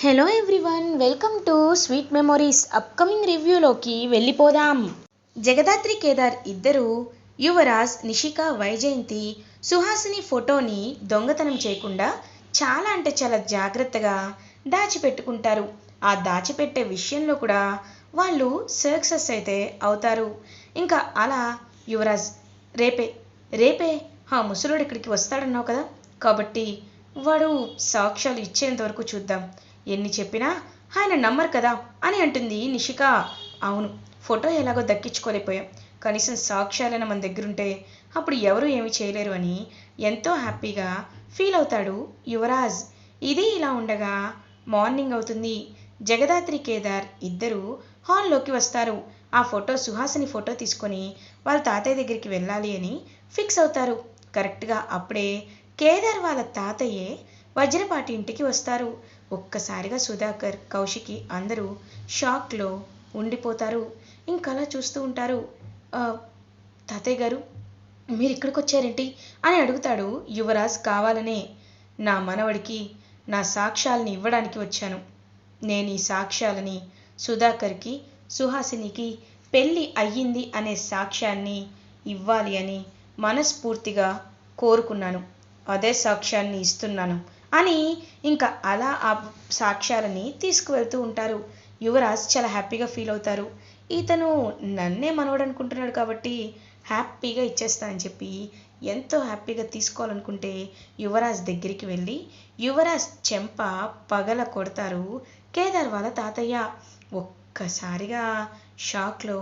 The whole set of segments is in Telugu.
Hello everyone, welcome to sweet memories. Upcoming రివ్యూలోకి వెళ్ళిపోదాం. జగదాత్రి కేదార్ ఇద్దరు యువరాజ్, నిషిక, వైజయంతి, సుహాసిని ఫోటోని దొంగతనం చేయకుండా చాలా అంటే చాలా జాగ్రత్తగా దాచిపెట్టుకుంటారు. ఆ దాచిపెట్టే విషయంలో కూడా వాళ్ళు సక్సెస్ అయితే అవుతారు. ఇంకా అలా యువరాజ్ రేపే రేపే ఆ ముసలోడు ఇక్కడికి వస్తాడన్నావు కదా, కాబట్టి వాడు సాక్ష్యాలు ఇచ్చేంత వరకు చూద్దాం, ఎన్ని చెప్పినా ఆయన నమ్మరు కదా అని అంటుంది నిషిక. అవును, ఫోటో ఎలాగో దక్కించుకోలేకపోయాం, కనీసం సాక్ష్యాలైనా మన దగ్గరుంటే అప్పుడు ఎవరు ఏమి చేయలేరు అని ఎంతో హ్యాపీగా ఫీల్ అవుతాడు యువరాజ్. ఇది ఇలా ఉండగా మార్నింగ్ అవుతుంది. జగదాత్రి కేదార్ ఇద్దరు హాల్లోకి వస్తారు. ఆ ఫోటో సుహాసిని ఫోటో తీసుకొని వాళ్ళ తాతయ్య దగ్గరికి వెళ్ళాలి అని ఫిక్స్ అవుతారు. కరెక్ట్గా అప్పుడే కేదార్ వాళ్ళ తాతయ్యే వజ్రపాటి ఇంటికి వస్తారు. ఒక్కసారిగా సుధాకర్, కౌశికి అందరూ షాక్లో ఉండిపోతారు. ఇంకలా చూస్తూ ఉంటారు. తాతయ్య గారు, మీరు ఇక్కడికి వచ్చారేంటి అని అడుగుతాడు యువరాజ్ కావాలనే. నా మనవడికి నా సాక్ష్యాలని ఇవ్వడానికి వచ్చాను. నేను ఈ సాక్ష్యాలని సుధాకర్కి, సుహాసినికి పెళ్ళి అయ్యింది అనే సాక్ష్యాన్ని ఇవ్వాలి అని మనస్ఫూర్తిగా కోరుకున్నాను. అదే సాక్ష్యాన్ని ఇస్తున్నాను అని ఇంకా అలా ఆ సాక్ష్యాలని తీసుకువెళ్తూ ఉంటారు. యువరాజ్ చాలా హ్యాపీగా ఫీల్ అవుతారు. ఇతను నన్నే మనవడు అనుకుంటున్నాడు కాబట్టి హ్యాపీగా ఇచ్చేస్తానని చెప్పి ఎంతో హ్యాపీగా తీసుకోవాలనుకుంటే యువరాజ్ దగ్గరికి వెళ్ళి యువరాజ్ చెంప పగల కొడతారు కేదార్ వాళ్ళ తాతయ్య. ఒక్కసారిగా షాక్లో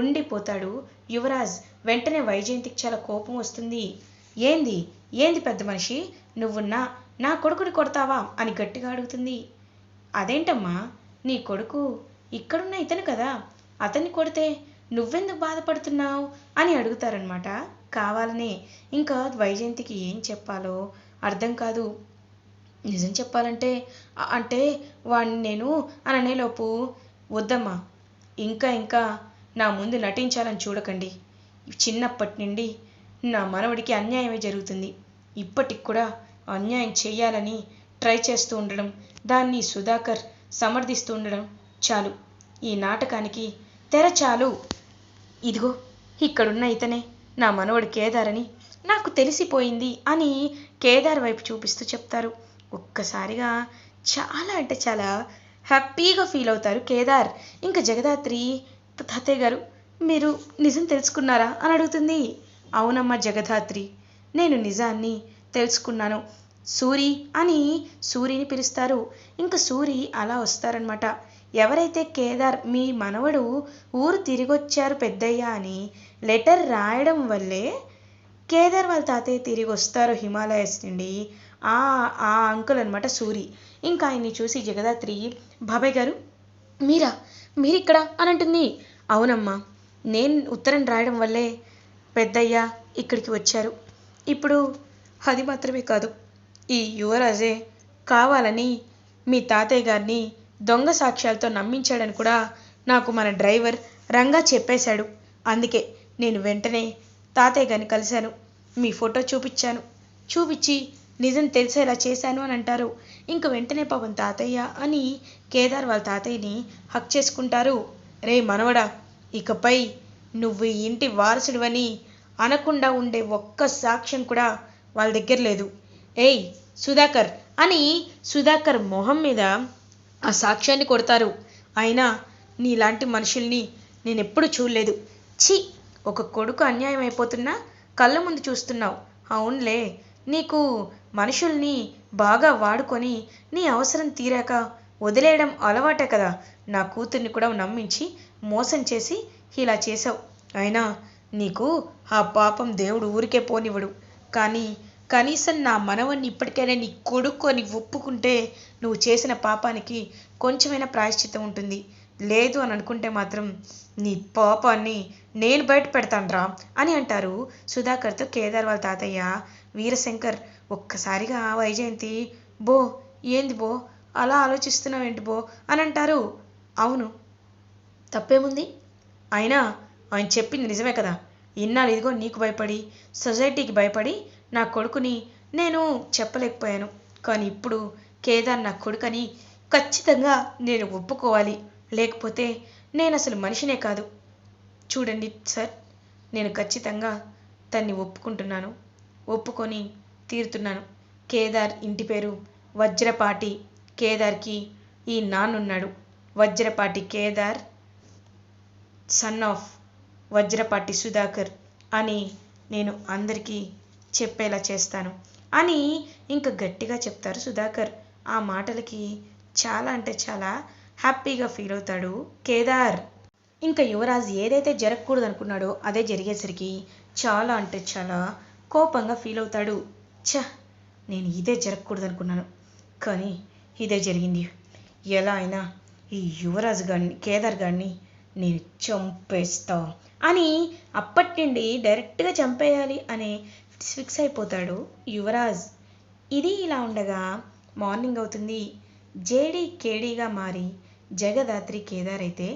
ఉండిపోతాడు యువరాజ్. వెంటనే వైజయంతికి చాలా కోపం వస్తుంది. ఏంది ఏంది పెద్ద మనిషి, నువ్వు నా కొడుకుని కొడతావా అని గట్టిగా అడుగుతుంది. అదేంటమ్మా, నీ కొడుకు ఇక్కడున్న ఇతను కదా, అతన్ని కొడితే నువ్వెందుకు బాధపడుతున్నావు అని అడుగుతారనమాట కావాలనే. ఇంకా వైజయంతికి ఏం చెప్పాలో అర్థం కాదు. నిజం చెప్పాలంటే అంటే వాడిని నేను అనేలోపు, వద్దమ్మా, ఇంకా ఇంకా నా ముందు నటించాలని చూడకండి. చిన్నప్పటి నుండి నా మనవడికి అన్యాయమే జరుగుతుంది. ఇప్పటికి కూడా అన్యాయం చేయాలని ట్రై చేస్తూ ఉండడం, దాన్ని సుధాకర్ సమర్థిస్తూ ఉండడం చాలు. ఈ నాటకానికి తెర చాలు. ఇదిగో ఇక్కడున్న ఇతనే నా మనవడు కేదార్ అని నాకు తెలిసిపోయింది అని కేదార్ వైపు చూపిస్తూ చెప్తారు. ఒక్కసారిగా చాలా అంటే చాలా హ్యాపీగా ఫీల్ అవుతారు కేదార్. ఇంకా జగదాత్రి, తాతయ్య గారు మీరు నిజం తెలుసుకున్నారా అని అడుగుతుంది. అవునమ్మా జగదాత్రి, నేను నిజాన్ని తెలుసుకున్నాను. సూరి అని సూరిని పిలుస్తారు. ఇంకా సూరి అలా వస్తారనమాట. ఎవరైతే కేదార్ మీ మనవడు ఊరు తిరిగొచ్చారు పెద్దయ్య అని లెటర్ రాయడం వల్లే కేదార్ వాళ్ళ తాతయ్య తిరిగి వస్తారు హిమాలయస్ నుండి, ఆ ఆ అంకుల్ అనమాట సూరి. ఇంకా ఆయన్ని చూసి జగదాత్రి, బాబాయ్ గారు మీరిక్కడ అని అంటుంది. అవునమ్మా, నేను ఉత్తరం రాయడం వల్లే పెద్దయ్య ఇక్కడికి వచ్చారు. ఇప్పుడు అది మాత్రమే కాదు, ఈ యువరాజే కావాలని మీ తాతయ్య గారిని దొంగ సాక్ష్యాలతో నమ్మించాడని కూడా నాకు మన డ్రైవర్ రంగా చెప్పేశాడు. అందుకే నేను వెంటనే తాతయ్య గారిని కలిశాను, మీ ఫోటో చూపించి నిజం తెలిసేలా చేశాను అని అంటారు. ఇంక వెంటనే పాపం తాతయ్య అని కేదార్ వాళ్ళ తాతయ్యని హక్ చేసుకుంటారు. రే మనవడా, ఇకపై నువ్వు ఈ ఇంటి వారసుడివని అనకుండా ఉండే ఒక్క సాక్ష్యం కూడా వాళ్ళ దగ్గర లేదు. ఏయ్ సుధాకర్ అని సుధాకర్ మొహం మీద ఆ సాక్ష్యాన్ని కొడతారు. అయినా నీలాంటి మనుషుల్ని నేనెప్పుడు చూడలేదు. ఛీ, ఒక కొడుకు అన్యాయం అయిపోతున్నా కళ్ళ ముందు చూస్తున్నావు. అవునులే, నీకు మనుషుల్ని బాగా వాడుకొని నీ అవసరం తీరాక వదిలేయడం అలవాటే కదా. నా కూతుర్ని కూడా నమ్మించి మోసం చేసి ఇలా చేసావు. అయినా నీకు ఆ పాపం దేవుడు ఊరికే పోనివ్వడు. కానీ కనీసం నా మనవన్ని ఇప్పటికైనా నీ కొడుకు అని ఒప్పుకుంటే నువ్వు చేసిన పాపానికి కొంచెమైనా ప్రాయశ్చిత్తం ఉంటుంది. లేదు అని అనుకుంటే మాత్రం నీ పాపాన్ని నేను బయట పెడతానురా అని అంటారు సుధాకర్తో కేదార్ వాళ్ళ తాతయ్య. వీరశంకర్ ఒక్కసారిగా వైజయంతి, బో ఏంది బో అలా ఆలోచిస్తున్నావేంటి బో అని అంటారు. అవును, తప్పేముంది, అయినా ఆయన చెప్పింది నిజమే కదా. ఇన్నాళ్ళు ఇదిగో నీకు భయపడి, సొసైటీకి భయపడి నా కొడుకుని నేను చెప్పలేకపోయాను. కానీ ఇప్పుడు కేదార్ నా కొడుకని ఖచ్చితంగా నేను ఒప్పుకోవాలి, లేకపోతే నేను అసలు మనిషినే కాదు. చూడండి సార్, నేను ఖచ్చితంగా తన్ని ఒప్పుకుంటున్నాను, ఒప్పుకొని తీరుతున్నాను. కేదార్ ఇంటి పేరు వజ్రపాటి. కేదార్కి ఈ నాన్నున్నాడు, వజ్రపాటి కేదార్, సన్ ఆఫ్ వజ్రపాటి సుధాకర్ అని నేను అందరికీ చెప్పేలా చేస్తాను అని ఇంకా గట్టిగా చెప్తారు సుధాకర్. ఆ మాటలకి చాలా అంటే చాలా హ్యాపీగా ఫీల్ అవుతాడు కేదార్. ఇంకా యువరాజ్ ఏదైతే జరగకూడదు అనుకున్నాడో అదే జరిగేసరికి చాలా అంటే చాలా కోపంగా ఫీల్ అవుతాడు. ఛ, నేను ఇదే జరగకూడదు అనుకున్నాను, కానీ ఇదే జరిగింది. ఎలా అయినా ఈ యువరాజ్ గారిని, కేదార్ గారిని నేను చంపేస్తా అని అప్పటి నుండి డైరెక్ట్గా చంపేయాలి అని ఫిక్స్ అయిపోతాడు యువరాజ్. ఇది ఇలా ఉండగా మార్నింగ్ అవుతుంది. జేడీ కేడీగా మారి జగదాత్రి కేదార్ అయితే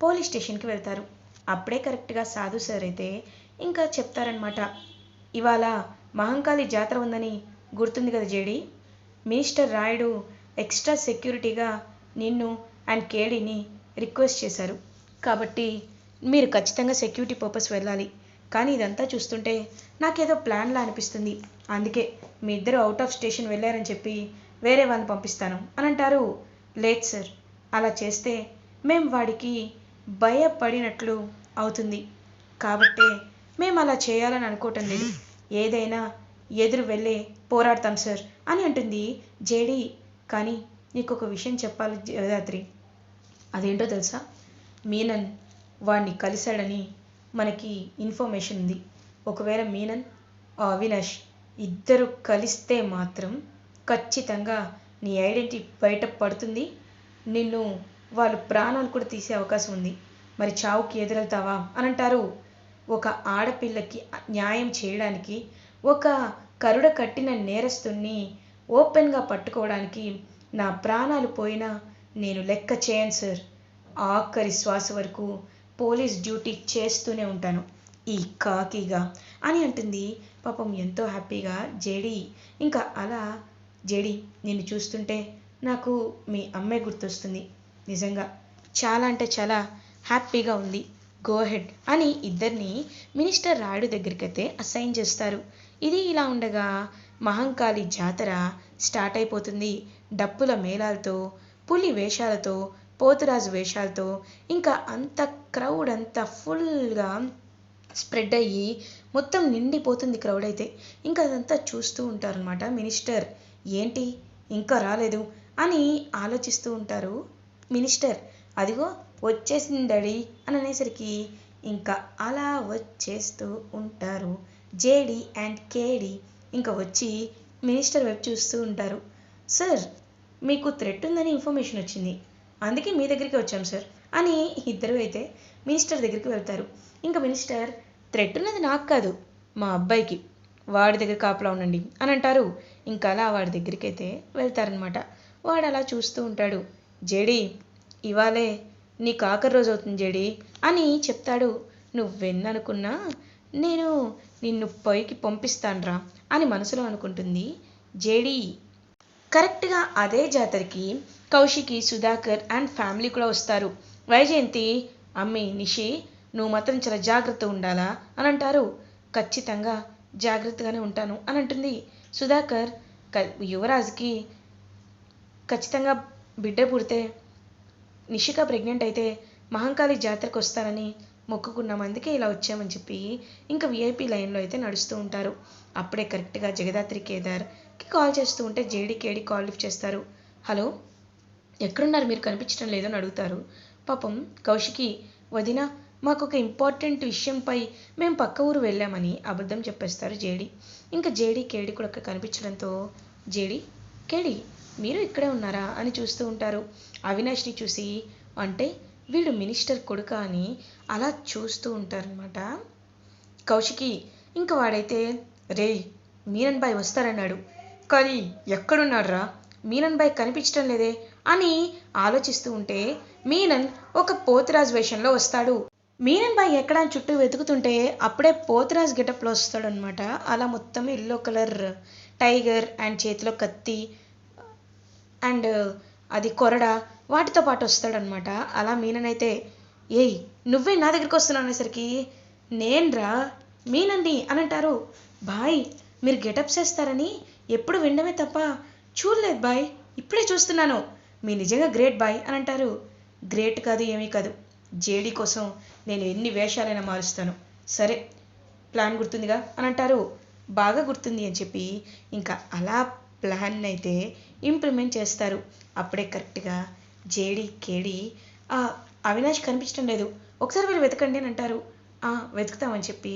పోలీస్ స్టేషన్కి వెళ్తారు. అప్పుడే కరెక్ట్గా సాధు సార్ అయితే ఇంకా చెప్తారనమాట, ఇవాళ మహంకాళి జాతర ఉందని గుర్తుంది కదా జేడీ, మినిస్టర్ రాయుడు ఎక్స్ట్రా సెక్యూరిటీగా నిన్ను అండ్ కేడీని రిక్వెస్ట్ చేశారు, కాబట్టి మీరు ఖచ్చితంగా సెక్యూరిటీ పర్పస్ వెళ్ళాలి. కానీ ఇదంతా చూస్తుంటే నాకేదో ప్లాన్లా అనిపిస్తుంది, అందుకే మీ ఇద్దరు అవుట్ ఆఫ్ స్టేషన్ వెళ్ళారని చెప్పి వేరే వాళ్ళని పంపిస్తాను అని అంటారు. లేదు సార్, అలా చేస్తే మేము వాడికి భయపడినట్లు అవుతుంది, కాబట్టే మేము అలా చేయాలని అనుకోవటం లేదు, ఏదైనా ఎదురు వెళ్ళే పోరాడతాం సార్ అని అంటుంది జేడీ. కానీ నీకు ఒక విషయం చెప్పాలి జగదాత్రి, అదేంటో తెలుసా, మీనన్ వాడిని కలిశాడని మనకి ఇన్ఫర్మేషన్ ఉంది. ఒకవేళ మీనన్ అవినాష్ ఇద్దరు కలిస్తే మాత్రం ఖచ్చితంగా నీ ఐడెంటిటీ బయట పడుతుంది, నిన్ను వాళ్ళు ప్రాణాలు కూడా తీసే అవకాశం ఉంది, మరి చావుకి ఎదురెళ్తావా అని అంటారు. ఒక ఆడపిల్లకి న్యాయం చేయడానికి, ఒక కరుడ కట్టిన నేరస్తుని ఓపెన్గా పట్టుకోవడానికి నా ప్రాణాలు పోయినా నేను లెక్క చేయను సార్, ఆఖరి శ్వాస వరకు పోలీస్ డ్యూటీ చేస్తూనే ఉంటాను ఈ కాకిగా అని అంటుంది. పాపం ఎంతో హ్యాపీగా జేడీ. ఇంకా అలా జేడీ, నిన్ను చూస్తుంటే నాకు మీ అమ్మాయి గుర్తొస్తుంది, నిజంగా చాలా అంటే చాలా హ్యాపీగా ఉంది, గో హెడ్ అని ఇద్దరిని మినిస్టర్ రాయుడు దగ్గరికైతే అసైన్ చేస్తారు. ఇది ఇలా ఉండగా మహంకాళి జాతర స్టార్ట్ అయిపోతుంది. డప్పుల మేళాలతో, పులి వేషాలతో, పోతురాజు వేషాలతో ఇంకా అంత క్రౌడ్ అంతా ఫుల్గా స్ప్రెడ్ అయ్యి మొత్తం నిండిపోతుంది క్రౌడ్ అయితే. ఇంకా అదంతా చూస్తూ ఉంటారనమాట మినిస్టర్. ఏంటి ఇంకా రాలేదు అని ఆలోచిస్తూ ఉంటారు మినిస్టర్. అదిగో వచ్చేసిందడి అని అనేసరికి ఇంకా అలా వచ్చేస్తూ ఉంటారు జేడీ అండ్ కేడీ. ఇంకా వచ్చి మినిస్టర్ వైపు చూస్తూ ఉంటారు. సార్, మీకు థ్రెట్ ఉందని ఇన్ఫర్మేషన్ వచ్చింది, అందుకే మీ దగ్గరికి వచ్చాం సార్ అని ఇద్దరు అయితే మినిస్టర్ దగ్గరికి వెళ్తారు. ఇంకా మినిస్టర్, థ్రెట్ ఉన్నది నాకు కాదు, మా అబ్బాయికి, వాడి దగ్గర కాపలా ఉండండి అని అంటారు. ఇంకా అలా వాడి దగ్గరికి అయితే వెళ్తారనమాట. వాడు అలా చూస్తూ ఉంటాడు. జేడీ, ఇవాళే నీకు ఆఖరి రోజు అవుతుంది జేడీ అని చెప్తాడు. నువ్వెన్ననుకున్నా నేను నిన్ను పైకి పంపిస్తాన్రా అని మనసులో అనుకుంటుంది జేడీ. కరెక్ట్గా అదే జాతరకి కౌశికి, సుధాకర్ అండ్ ఫ్యామిలీ కూడా వస్తారు. వైజయంతి, అమ్మి నిషి, నువ్వు మాత్రం చాలా జాగ్రత్త ఉండాలా అని అంటారు. ఖచ్చితంగా జాగ్రత్తగానే ఉంటాను అని అంటుంది. సుధాకర్, యువరాజ్కి ఖచ్చితంగా బిడ్డ పుడితే, నిషిక ప్రెగ్నెంట్ అయితే మహంకాళి జాతరకు వస్తానని మొక్కుకున్నాం, అందుకే ఇలా వచ్చామని చెప్పి ఇంకా విఐపి లైన్లో అయితే నడుస్తూ ఉంటారు. అప్పుడే కరెక్ట్గా జగదాత్రి కేదార్కి కాల్ చేస్తూ ఉంటే జేడీ కేడీ కాల్ లిఫ్ట్ చేస్తారు. హలో, ఎక్కడున్నారు, మీరు కనిపించడం లేదని అడుగుతారు. పాపం కౌశికి, వదిన మాకు ఒక ఇంపార్టెంట్ విషయంపై మేము పక్క ఊరు వెళ్ళామని అబద్ధం చెప్పేస్తారు జేడీ. ఇంకా జేడీ కేడీ కూడా అక్కడ కనిపించడంతో జేడీ కేడీ మీరు ఇక్కడే ఉన్నారా అని చూస్తూ ఉంటారు. అవినాష్ని చూసి, అంటే వీడు మినిస్టర్ కొడుక అని అలా చూస్తూ ఉంటారనమాట కౌశికి. ఇంకా వాడైతే, రే మీనన్ బాయ్ వస్తారన్నాడు, కానీ ఎక్కడున్నాడ్రా, మీనన్ బాయ్ కనిపించడం లేదే అని ఆలోచిస్తూ ఉంటే మీనన్ ఒక పోతురాజు వేషంలో వస్తాడు. మీనన్ బాయ్ ఎక్కడ చుట్టూ వెతుకుతుంటే అప్పుడే పోతురాజు గెటప్లో వస్తాడు అనమాట. అలా మొత్తం ఎల్లో కలర్ టైగర్ అండ్ చేతిలో కత్తి అండ్ అది కొరడ వాటితో పాటు వస్తాడనమాట. అలా మీననైతే ఏయ్ నువ్వే నా దగ్గరికి వస్తున్నావు అనేసరికి నేన్రా మీనండి అని అంటారు. బాయ్ మీరు గెటప్స్ వేస్తారని ఎప్పుడు వినడమే తప్ప చూడలేదు బాయ్, ఇప్పుడే చూస్తున్నాను, మీ నిజంగా గ్రేట్ బాయ్ అని అంటారు. గ్రేట్ కాదు ఏమీ కాదు, జేడీ కోసం నేను ఎన్ని వేషాలైనా మారుస్తాను. సరే ప్లాన్ గుర్తుందిగా అని అంటారు. బాగా గుర్తుంది అని చెప్పి ఇంకా అలా ప్లాన్ అయితే ఇంప్లిమెంట్ చేస్తారు. అప్పుడే కరెక్ట్గా జేడీ కేడీ అవినాష్ కనిపించడం లేదు, ఒకసారి వీళ్ళు వెతకండి అని అంటారు. వెతుకుతామని చెప్పి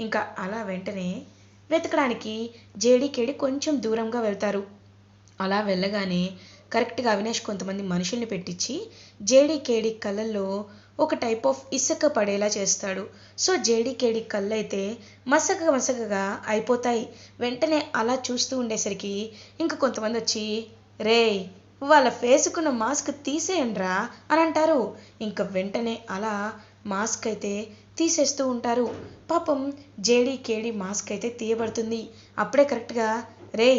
ఇంకా అలా వెంటనే వెతకడానికి జేడీ కేడీ కొంచెం దూరంగా వెళ్తారు. అలా వెళ్ళగానే కరెక్ట్గా అవినాష్ కొంతమంది మనుషుల్ని పెట్టించి జేడీ కేడీ కళ్ళల్లో ఒక టైప్ ఆఫ్ ఇసుక పడేలా చేస్తాడు. సో జేడీ కేడీ కళ్ళు అయితే మసకగా అయిపోతాయి. వెంటనే అలా చూస్తూ ఉండేసరికి ఇంకా కొంతమంది వచ్చి రే వాళ్ళ ఫేసుకున్న మాస్క్ తీసేయండిరా అని అంటారు. ఇంకా వెంటనే అలా మాస్క్ అయితే తీసేస్తూ ఉంటారు. పాపం జేడీ కేడీ మాస్క్ అయితే తీయబడుతుంది. అప్పుడే కరెక్ట్గా రే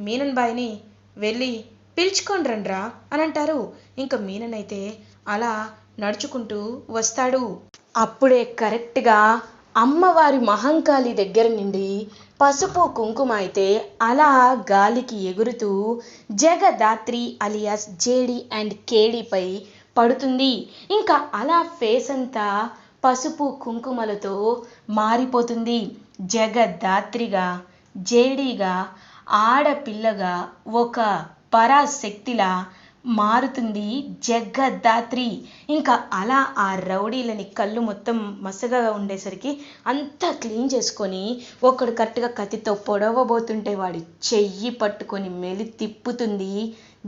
మీనన్ బాయ్ని వెళ్ళి పిలుచుకొని రండ్రా అని అంటారు. ఇంకా మీనన్ అయితే అలా నడుచుకుంటూ వస్తాడు. అప్పుడే కరెక్ట్గా అమ్మవారి మహంకాళి దగ్గర నుండి పసుపు కుంకుమ అయితే అలా గాలికి ఎగురుతూ జగదాత్రి అలియాస్ జేడీ అండ్ కేడీపై పడుతుంది. ఇంకా అలా ఫేస్ అంతా పసుపు కుంకుమలతో మారిపోతుంది. జగదాత్రిగా, జేడీగా, ఆడపిల్లగా, ఒక పరాశక్తిలా మారుతుంది జగదాత్రి. ఇంకా అలా ఆ రౌడీలని కళ్ళు మొత్తం మసగా ఉండేసరికి అంతా క్లీన్ చేసుకొని ఒకడు కరెక్ట్గా కత్తితో పొడవబోతుంటే వాడి చెయ్యి పట్టుకొని మెలి తిప్పుతుంది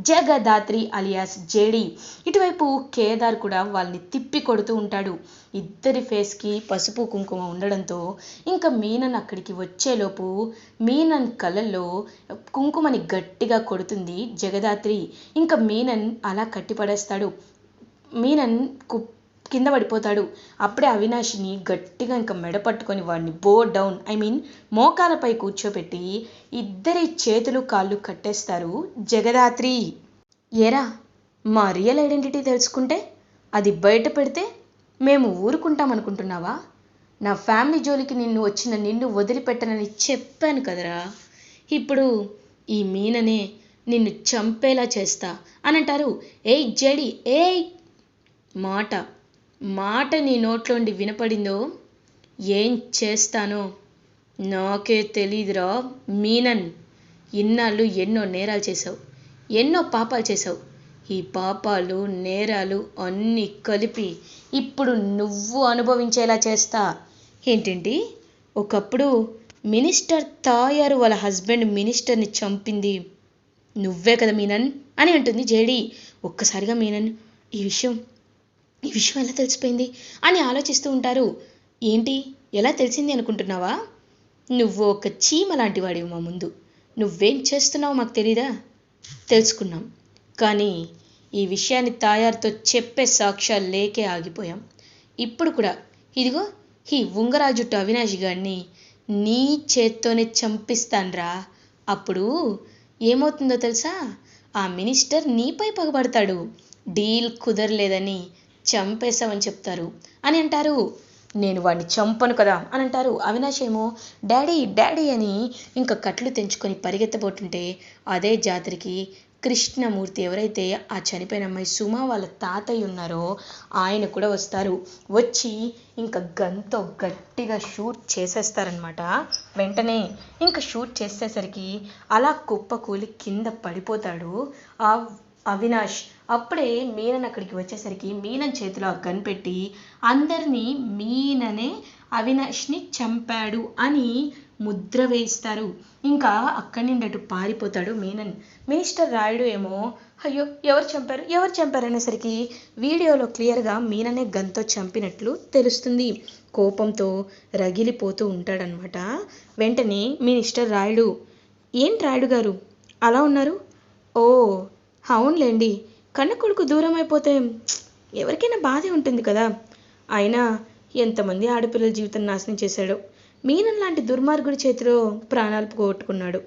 జగదాత్రి అలియాస్ జేడీ. ఇటువైపు కేదార్ కూడా వాళ్ళని తిప్పి కొడుతూ ఉంటాడు. ఇద్దరి ఫేస్కి పసుపు కుంకుమ ఉండడంతో ఇంకా మీనన్ అక్కడికి వచ్చేలోపు మీనన్ కళ్ళల్లో కుంకుమని గట్టిగా కొడుతుంది జగదాత్రి. ఇంకా మీనన్ అలా కట్టిపడేస్తాడు. మీనన్ కింద పడిపోతాడు. అప్పుడే అవినాష్ని గట్టిగా ఇంకా మెడ పట్టుకొని వాడిని మోకాలపై కూర్చోబెట్టి ఇద్దరి చేతులు కాళ్ళు కట్టేస్తారు జగదాత్రి. ఏరా మా రియల్ ఐడెంటిటీ తెలుసుకుంటే అది బయట పెడితే మేము ఊరుకుంటామనుకుంటున్నావా? నా ఫ్యామిలీ జోలికి నిన్ను వదిలిపెట్టనని చెప్పాను కదరా. ఇప్పుడు ఈ మీననే నిన్ను చంపేలా చేస్తా అని అంటారు. ఏయ్ జేడీ ఏయ్, మాట నీ నోట్లోండి వినపడిందో ఏం చేస్తానో నాకే తెలీదురా మీనన్. ఇన్నాళ్ళు ఎన్నో నేరాలు చేసావు, ఎన్నో పాపాలు చేసావు. ఈ పాపాలు నేరాలు అన్నీ కలిపి ఇప్పుడు నువ్వు అనుభవించేలా చేస్తా. ఏంటంటి ఒకప్పుడు మినిస్టర్ తాయారు వాళ్ళ హస్బెండ్ మినిస్టర్ని చంపింది నువ్వే కదా మీనన్ అని అంటుంది జేడీ. ఒక్కసారిగా మీనన్ ఈ విషయం ఎలా తెలిసిపోయింది అని ఆలోచిస్తూ ఉంటారు. ఏంటి ఎలా తెలిసింది అనుకుంటున్నావా? నువ్వు ఒక చీమ లాంటి వాడివి మా ముందు. నువ్వేం చేస్తున్నావో మాకు తెలీదా? తెలుసుకున్నాం, కానీ ఈ విషయాన్ని తాయారుతో చెప్పే సాక్ష్యాలు లేకే ఆగిపోయాం. ఇప్పుడు కూడా ఇదిగో ఈ ఉంగరాజుట్టు అవినాష్ గారిని నీ చేత్తోనే చంపిస్తాన్రా. అప్పుడు ఏమవుతుందో తెలుసా? ఆ మినిస్టర్ నీపై పగబడతాడు. డీల్ కుదరలేదని చంపేశామని చెప్తారు అని అంటారు. నేను వాడిని చంపను కదా అని అంటారు. అవినాష్ ఏమో డాడీ అని ఇంకా కట్లు తెంచుకొని పరిగెత్తబోతుంటే అదే జాతరకి కృష్ణమూర్తి ఎవరైతే ఆ చనిపోయిన అమ్మాయి సుమ వాళ్ళ తాతయ్య ఉన్నారో ఆయన కూడా వస్తారు. వచ్చి ఇంకా గన్తో గట్టిగా షూట్ చేసేస్తారనమాట. వెంటనే ఇంకా షూట్ చేసేసరికి అలా కుప్పకూలి కింద పడిపోతాడు ఆ అవినాష్. అప్పుడే మీనన్ అక్కడికి వచ్చేసరికి మీనన్ చేతిలో ఆ గన్ పెట్టి అందరినీ మీననే అవినాష్ని చంపాడు అని ముద్ర వేయిస్తారు. ఇంకా అక్కడి నుండి అటు పారిపోతాడు మీనన్. మినిస్టర్ రాయుడు ఏమో అయ్యో ఎవరు చంపారు అనేసరికి వీడియోలో క్లియర్గా మీననే గన్తో చంపినట్లు తెలుస్తుంది. కోపంతో రగిలిపోతూ ఉంటాడనమాట. వెంటనే మినిస్టర్ రాయుడు, ఏంటి రాయుడు గారు అలా ఉన్నారు? ఓ అవునులేండి, కన్న కొడుకు దూరం అయిపోతే ఎవరికైనా బాధే ఉంటుంది కదా. అయినా ఎంతమంది ఆడపిల్లల జీవితం నాశనం చేశాడో. మీనన్ లాంటి దుర్మార్గుడి చేతిలో ప్రాణాలు పోగొట్టుకున్నాడు.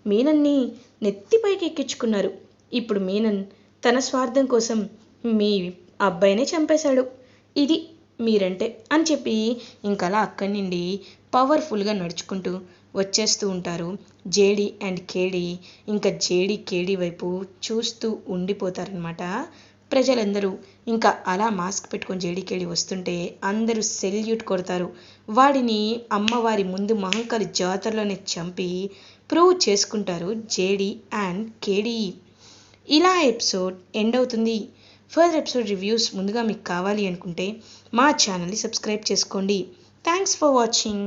మీనన్ని నెత్తిపైకి ఎక్కించుకున్నారు. ఇప్పుడు మీనన్ తన స్వార్థం కోసం మీ అబ్బాయినే చంపేశాడు, ఇది మీరంటే అని చెప్పి ఇంకలా అక్కడి నుండి పవర్ఫుల్గా నడుచుకుంటూ వచ్చేస్తూ ఉంటారు జేడి అండ్ కేడి. ఇంకా జేడి కేడి వైపు చూస్తూ ఉండిపోతారనమాట ప్రజలందరూ. ఇంకా అలా మాస్క్ పెట్టుకొని జేడి కేడి వస్తుంటే అందరూ సెల్యూట్ కొడతారు. వాడిని అమ్మవారి ముందు మహంకాళి జాతరలోనే చంపి ప్రూవ్ చేసుకుంటారు జేడి అండ్ కేడి. ఇలా ఎపిసోడ్ ఎండ్ అవుతుంది. ఫర్దర్ ఎపిసోడ్ రివ్యూస్ ముందుగా మీకు కావాలి అనుకుంటే మా ఛానల్ని సబ్స్క్రైబ్ చేసుకోండి. Thanks for watching.